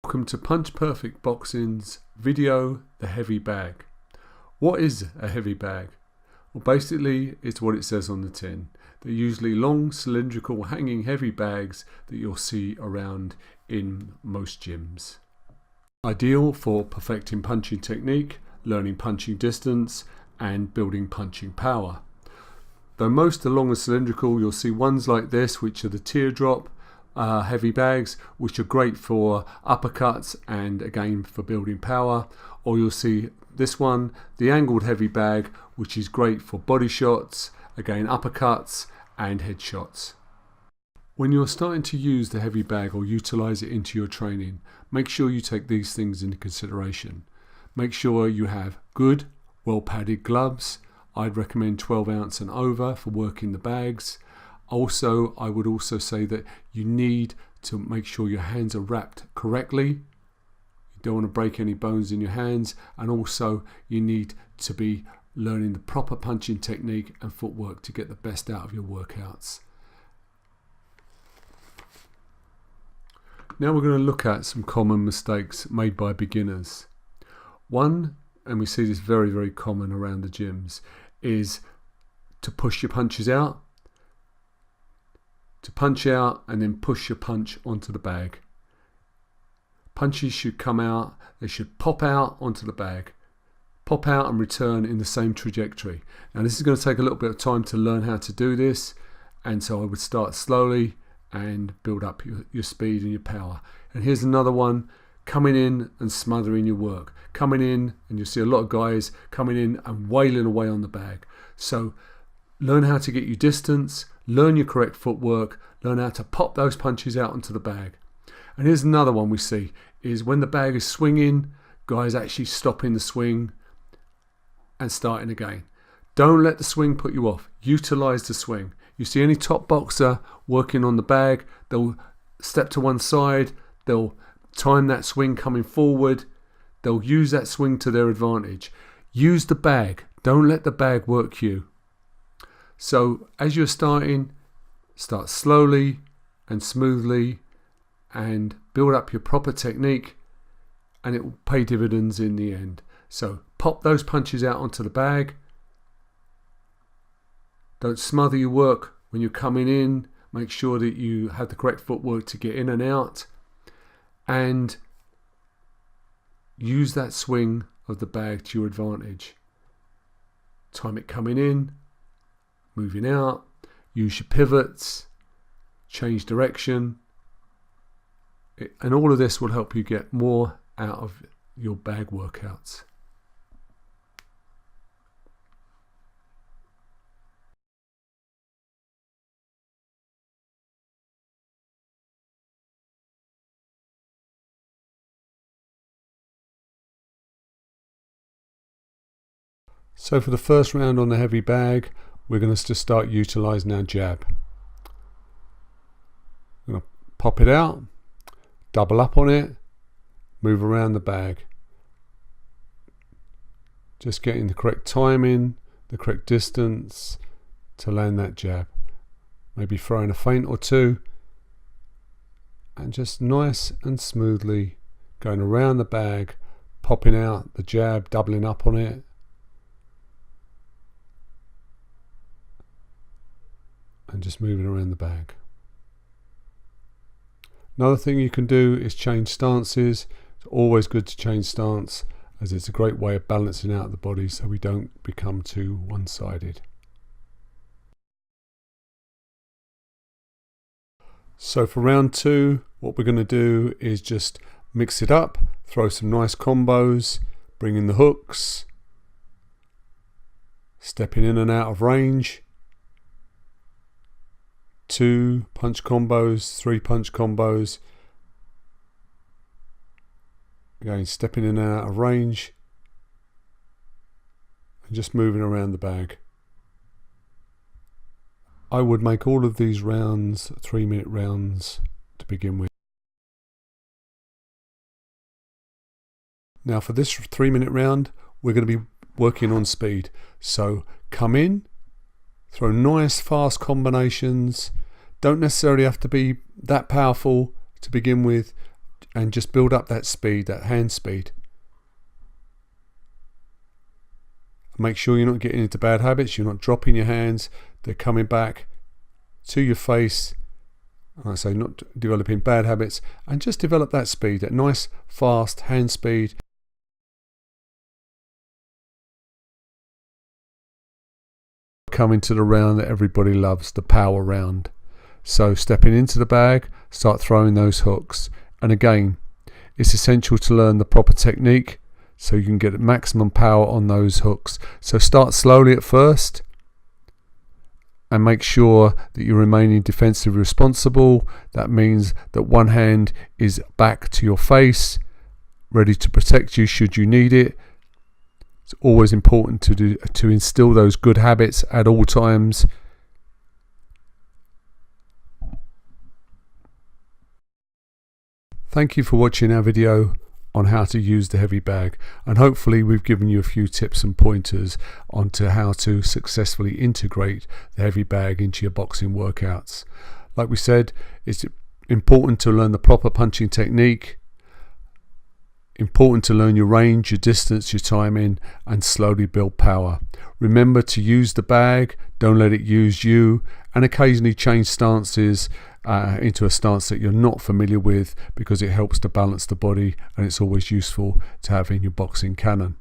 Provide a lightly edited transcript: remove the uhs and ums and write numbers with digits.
Welcome to Punch Perfect Boxing's video, The Heavy Bag. What is a heavy bag? Well, basically it's what it says on the tin. They're usually long, cylindrical, hanging heavy bags that you'll see around in most gyms. Ideal for perfecting punching technique, learning punching distance and building punching power. Though most are long and cylindrical, you'll see ones like this, which are the teardrop heavy bags, which are great for uppercuts and again for building power. Or you'll see this one, the angled heavy bag, which is great for body shots, again uppercuts and headshots. When you're starting to use the heavy bag or utilize it into your training, make sure you take these things into consideration. Make sure you have good, well padded gloves. I'd recommend 12 ounce and over for working the bags. Also, I would also say that you need to make sure your hands are wrapped correctly. You don't want to break any bones in your hands, and also you need to be learning the proper punching technique and footwork to get the best out of your workouts. Now we're going to look at some common mistakes made by beginners. One, and we see this very, very common around the gyms, is to push your punches out. To punch out and then push your punch onto the bag. Punches should come out, they should pop out onto the bag. Pop out and return in the same trajectory. Now this is going to take a little bit of time to learn how to do this, and so I would start slowly and build up your speed and your power. And here's another one, coming in and smothering your work. Coming in, and you'll see a lot of guys coming in and wailing away on the bag. So learn how to get your distance, learn your correct footwork, learn how to pop those punches out onto the bag. And here's another one we see, is when the bag is swinging, guys actually stopping the swing and starting again. Don't let the swing put you off. Utilize the swing. You see any top boxer working on the bag, they'll step to one side, they'll time that swing coming forward, they'll use that swing to their advantage. Use the bag. Don't let the bag work you. So as you're starting, start slowly and smoothly and build up your proper technique, and it will pay dividends in the end. So pop those punches out onto the bag. Don't smother your work when you're coming in. Make sure that you have the correct footwork to get in and out, and use that swing of the bag to your advantage. Time it coming in, moving out, use your pivots, change direction, and all of this will help you get more out of your bag workouts. So for the first round on the heavy bag, we're going to just start utilizing our jab. I'm going to pop it out, double up on it, move around the bag. Just getting the correct timing, the correct distance to land that jab. Maybe throwing a feint or two, and just nice and smoothly going around the bag, popping out the jab, doubling up on it. And just moving around the bag. Another thing you can do is change stances. It's always good to change stance, as it's a great way of balancing out the body so we don't become too one-sided. So for round two, what we're going to do is just mix it up, throw some nice combos, bring in the hooks, stepping in and out of range. 2 punch combos, 3 punch combos. Again, stepping in and out of range. And just moving around the bag. I would make all of these rounds 3-minute rounds to begin with. Now for this 3-minute round, we're going to be working on speed. So come in, throw nice fast combinations. Don't necessarily have to be that powerful to begin with. and just build up that speed, that hand speed. Make sure you're not getting into bad habits, you're not dropping your hands, they're coming back to your face. I say not developing bad habits, and just develop that speed, that nice fast hand speed. Coming to the round that everybody loves, the power round. So stepping into the bag, start throwing those hooks. And again, it's essential to learn the proper technique so you can get maximum power on those hooks. So start slowly at first and make sure that you're remaining defensively responsible. That means that one hand is back to your face, ready to protect you should you need it. It's always important to instill those good habits at all times. Thank you for watching our video on how to use the heavy bag, and hopefully we've given you a few tips and pointers onto how to successfully integrate the heavy bag into your boxing workouts. Like we said, it's important to learn the proper punching technique, important to learn your range, your distance, your timing, and slowly build power. Remember to use the bag, don't let it use you, and occasionally change stances into a stance that you're not familiar with, because it helps to balance the body and it's always useful to have in your boxing canon.